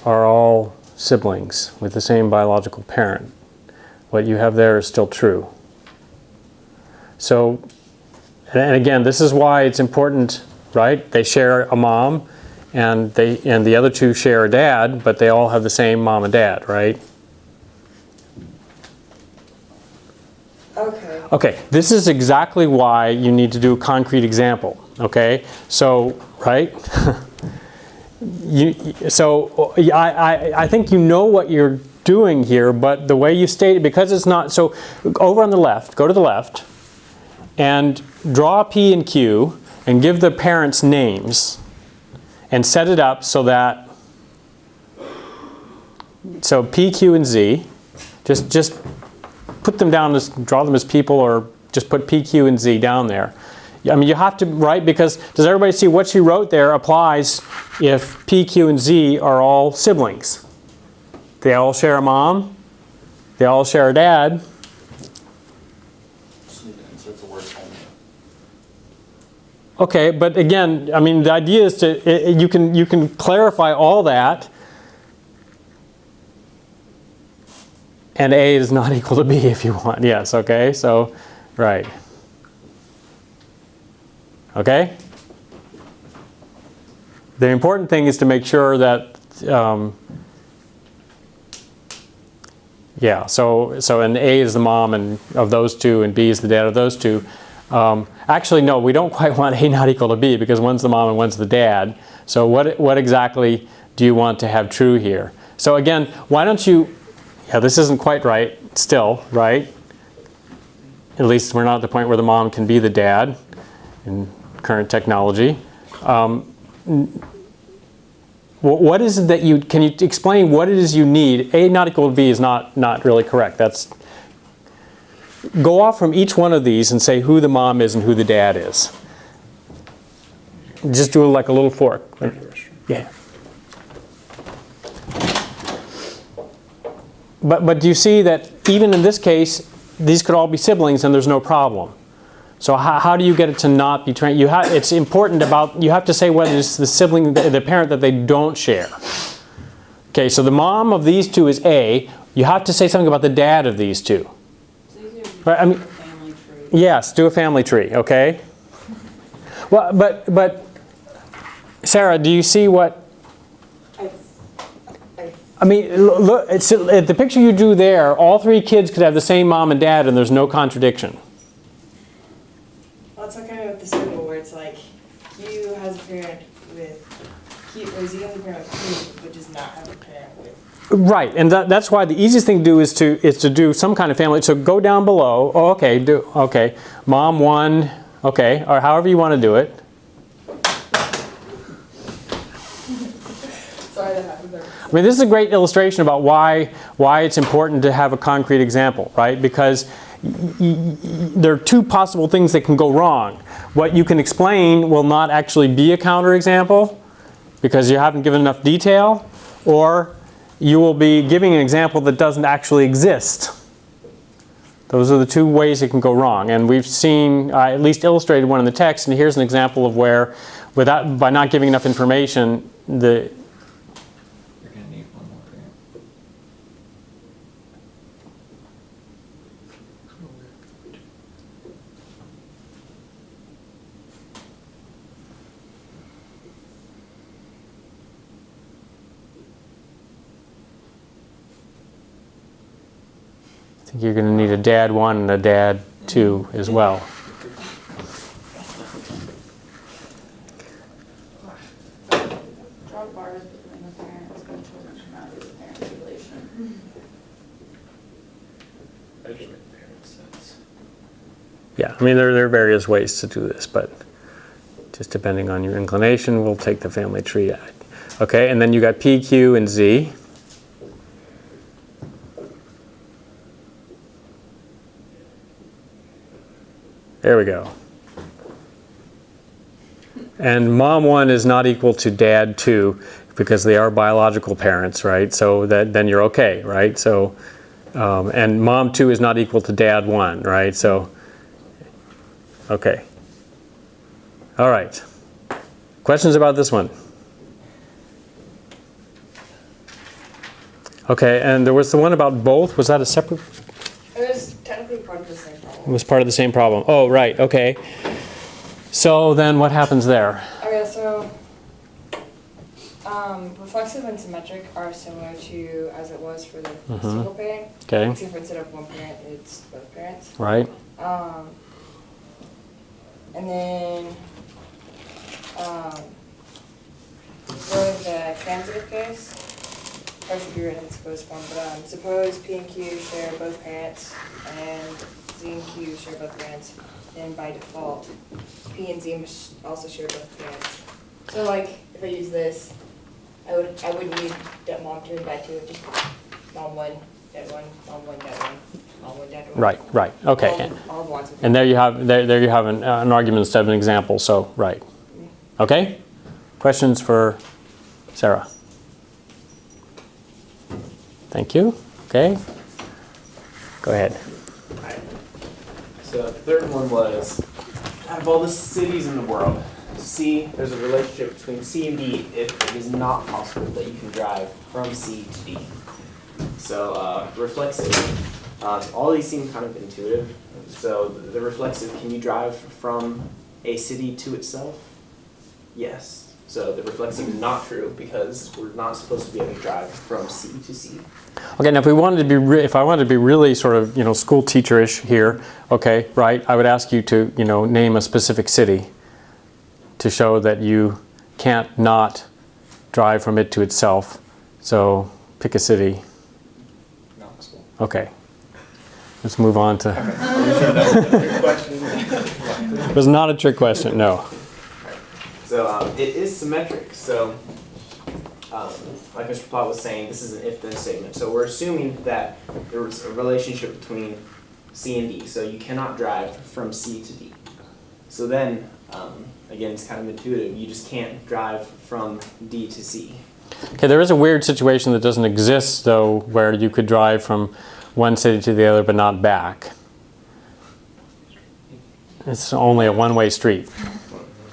are all siblings with the same biological parent. What you have there is still true. So, and again, this is why it's important, right? They share a mom, and the other two share a dad, but they all have the same mom and dad, right? Okay. Okay, this is exactly why you need to do a concrete example, okay? So, right? I think you know what you're doing here, but the way you state it, because it's not, so over on the left, go to the left, and draw P and Q, and give the parents names, and set it up so that, so P, Q, and Z, just put them down, as, draw them as people, or just put P, Q, and Z down there. I mean, you have to, right, because does everybody see what she wrote there applies if P, Q, and Z are all siblings? They all share a mom, they all share a dad. Just need to insert the word only. Okay, but again, I mean, the idea is to, you can clarify all that, and A is not equal to B if you want. Yes, okay, so, right. Okay? The important thing is to make sure that, yeah, so and A is the mom and of those two, and B is the dad of those two. Actually, no, we don't quite want A not equal to B, because one's the mom and one's the dad. So what exactly do you want to have true here? So again, why don't you, yeah, this isn't quite right still, right? At least we're not at the point where the mom can be the dad in current technology. What is it that you, can you explain what it is you need? A not equal to B is not really correct. That's, go off from each one of these and say who the mom is and who the dad is. Just do like a little fork. Yeah. But do you see that even in this case, these could all be siblings and there's no problem? So how do you get it to not be trained? It's important about, you have to say whether it's the sibling, the parent that they don't share. Okay, so the mom of these two is A. You have to say something about the dad of these two. Right, I mean, Family tree. yes, do a family tree, okay? Well, but Sarah, do you see what? I mean, look, it's, the picture you drew there, all three kids could have the same mom and dad, and there's no contradiction. Well, it's okay with the symbol where it's like Q has a parent with Q, or Z has a parent with Q, but does not have a parent with. Right, and that's why the easiest thing to do is to do some kind of family. So go down below. Oh, okay, okay, mom one, okay, or however you want to do it. Sorry that happened there. I mean, this is a great illustration about why it's important to have a concrete example, right? Because there are two possible things that can go wrong. What you can explain will not actually be a counterexample because you haven't given enough detail, or you will be giving an example that doesn't actually exist. Those are the two ways it can go wrong. And we've seen, at least illustrated one in the text, and here's an example of where, by not giving enough information, You're going to need one more parent. I think you're going to need a dad 1 and a dad 2 as well. Draw bars between the parents and children should not be the parent relation. I just make parent sense. Yeah, I mean, there are various ways to do this, but just depending on your inclination, we'll take the family tree. Okay, and then you got P, Q, and Z. There we go. And mom 1 is not equal to dad 2 because they are biological parents, right? So then you're okay, right? So, and mom 2 is not equal to dad 1, right? So, okay. All right. Questions about this one? Okay, and there was the one about both. Was that a separate? It was technically part of the same It problem. was part of the same problem. Oh, right. Okay. So then what happens there? Okay, so reflexive and symmetric are similar to as it was for the single parent. Okay. Except for instead of one parent, it's both parents. Right. And then for the transitive case, that should be written in supposed form, but suppose P and Q share both parents and Z and Q share both parents, then by default, P and Z must also share both parents. So like, if I use this, I wouldn't need that mom 2 and dad 2, just mom 1, dad 1, mom 1, dad 1, mom 1, dad 1. Right. Right. Okay. All at once. And there you have an argument instead of an example. So right. Okay. Questions for Sarah? Thank you. Okay. Go ahead. Right. So the third one was, out of all the cities in the world, C, there's a relationship between C and D if it is not possible that you can drive from C to D. So reflexive, all these seem kind of intuitive. So the reflexive, can you drive from a city to itself? Yes. So the reflexive is not true because we're not supposed to be able to drive from C to C. Okay, now if we wanted to be, if I wanted to be really sort of, school teacher-ish here, okay, right, I would ask you to, name a specific city to show that you can't not drive from it to itself. So pick a city. Knoxville. Okay. Let's move on to. Good question. It was not a trick question. No. So it is symmetric. So like Mr. Plott was saying, this is an if-then statement. So we're assuming that there was a relationship between C and D. So you cannot drive from C to D. So then, again, it's kind of intuitive. You just can't drive from D to C. Okay, there is a weird situation that doesn't exist, though, where you could drive from one city to the other but not back. It's only a one-way street.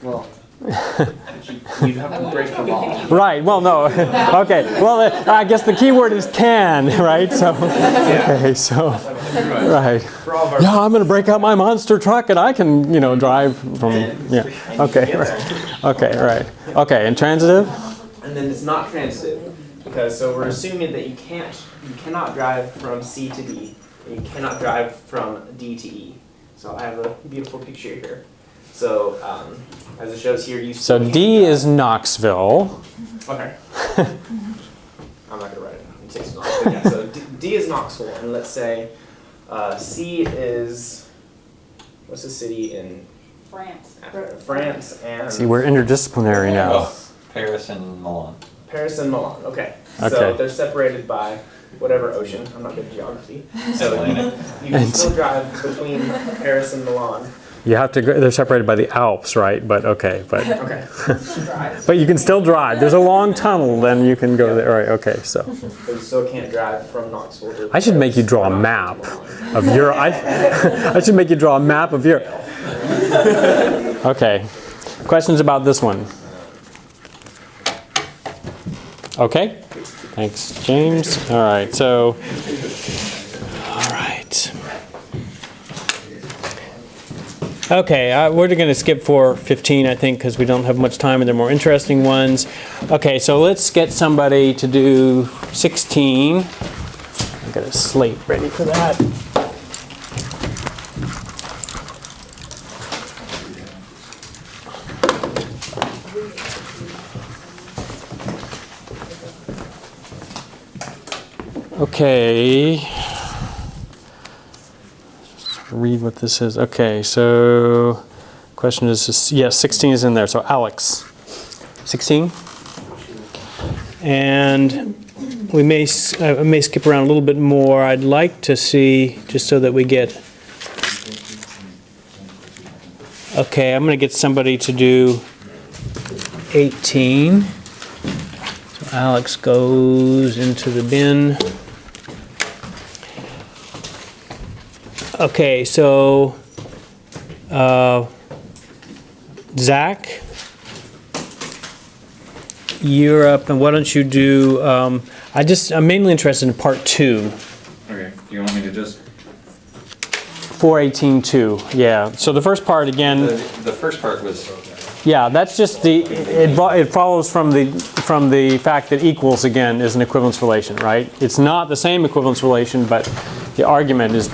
Well, you'd have to break the law. Right, well, no. Okay, well, I guess the key word is can, right? So, okay, so, right. For all of our Yeah, I'm going to break out my monster truck and I can, drive from, yeah. Okay, right. Okay, right. Okay, and transitive? And then it's not transitive because so we're assuming that you cannot drive from C to D, and you cannot drive from D to E. So I have a beautiful picture here. So as it shows here, you So still can't D drive. is Knoxville. Okay. I'm not gonna write it. It takes too long. But yeah, so D is Knoxville, and let's say C is what's the city in France. France and See, we're interdisciplinary now. Oh, Paris and Milan. Paris and Milan. Okay. So Okay. they're separated by whatever ocean. I'm not good at geography. So Atlantic. you can still drive between Paris and Milan. You have to go, they're separated by the Alps, right? But okay, but Okay. but you can still drive. There's a long tunnel, then you can go there. Right, okay, so. But you still can't drive from Knoxville to I should make you Paris, draw a or map Knoxville to Milan. of Europe. I should make you draw a map of Europe. Okay. Questions about this one? Okay. Thanks, James. All right. So, all right. Okay, we're going to skip for 15, I think, because we don't have much time and they're more interesting ones. Okay, so let's get somebody to do 16. I've got a slate ready for that. Okay. Read what this is. Okay, so question is, yes, 16 is in there. So Alex, 16. And we may skip around a little bit more. I'd like to see, just so that we get, okay, I'm going to get somebody to do 18. So Alex goes into the bin. Okay, so Zach, you're up, and why don't you do, I'm mainly interested in part 2. Okay, do you want me to just, 418.2, yeah. So the first part, again, the first part was, yeah, that's just it follows from the fact that equals, again, is an equivalence relation, right? It's not the same equivalence relation, but the argument is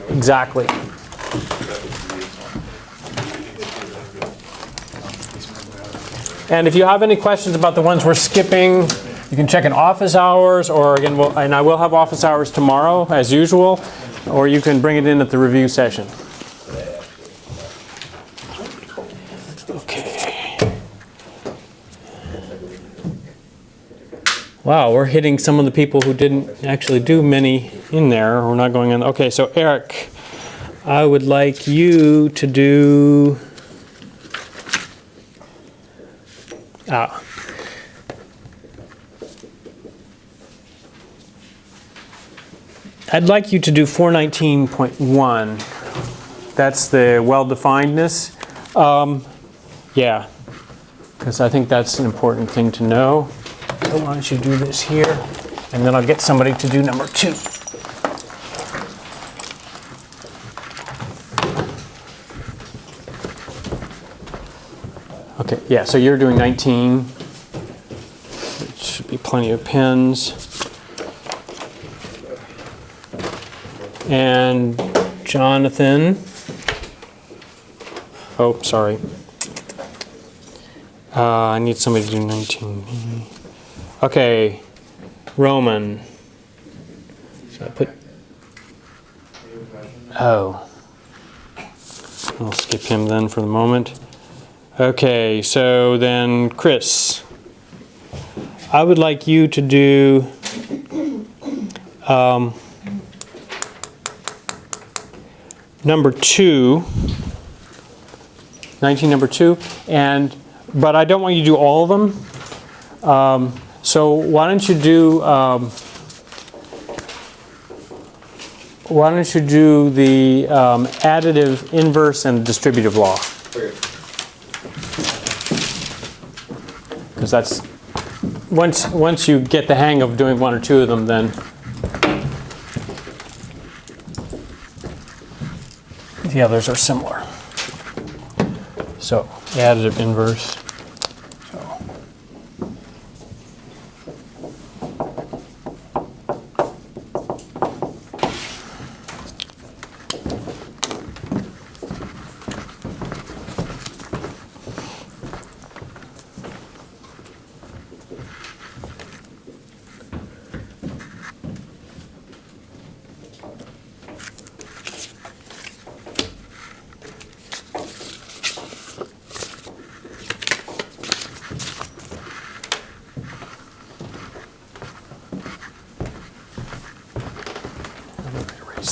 exactly. And if you have any questions about the ones we're skipping, you can check in office hours, or again, and I will have office hours tomorrow, as usual, or you can bring it in at the review session. Okay. Wow, we're hitting some of the people who didn't actually do many in there. We're not going in. Okay, so Eric, I would like you to do... I'd like you to do 419.1. That's the well-definedness. Yeah, because I think that's an important thing to know. So why don't you do this here, and then I'll get somebody to do number 2. Okay, yeah, so you're doing 19. There should be plenty of pens. And Jonathan. Oh, sorry. I need somebody to do 19. Okay, Roman. So I put. Oh. I'll skip him then for the moment. Okay, so then Chris. I would like you to do. Number 2, 19 number 2, but I don't want you to do all of them. So why don't you do the additive, inverse, and distributive law? Because that's once you get the hang of doing 1 or 2 of them, then. The others are similar. So, additive, inverse.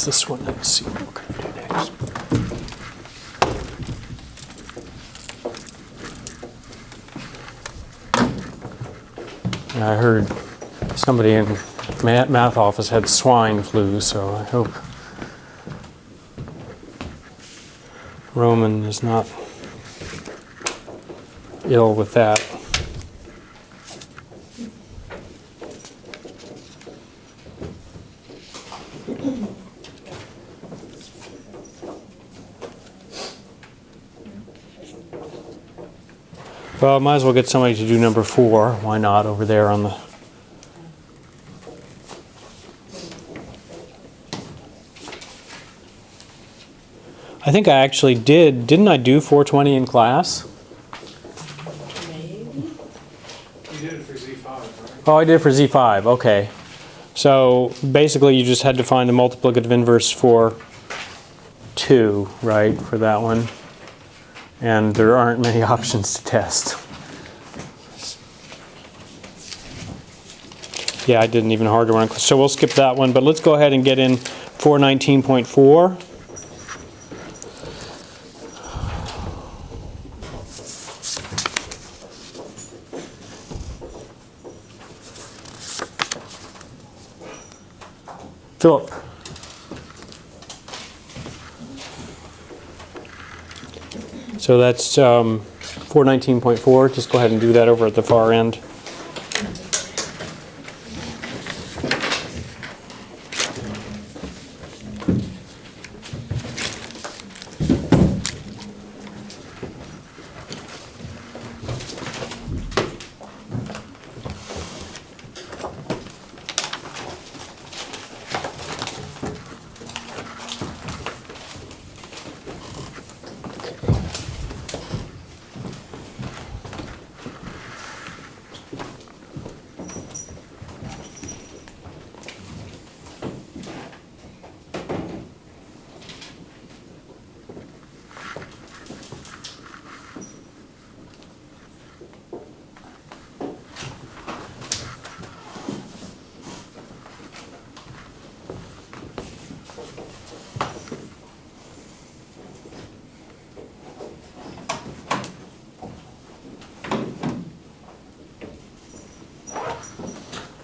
This one and see what we're going to do next. I heard somebody in math office had swine flu, so I hope Roman is not ill with that. Well, might as well get somebody to do number 4. Why not, over there on the... I think I actually did. Didn't I do 420 in class? You did it for Z5, right? Oh, I did it for Z5. Okay. So basically you just had to find the multiplicative inverse for 2, right, for that one. And there aren't many options to test. Yeah, I did an even harder one. So we'll skip that one, but let's go ahead and get in 419.4. Philip. So that's 419.4, just go ahead and do that over at the far end.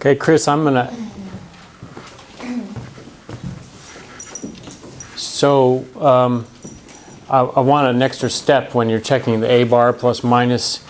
Okay, Chris, I'm gonna. So I want an extra step when you're checking the A bar plus minus.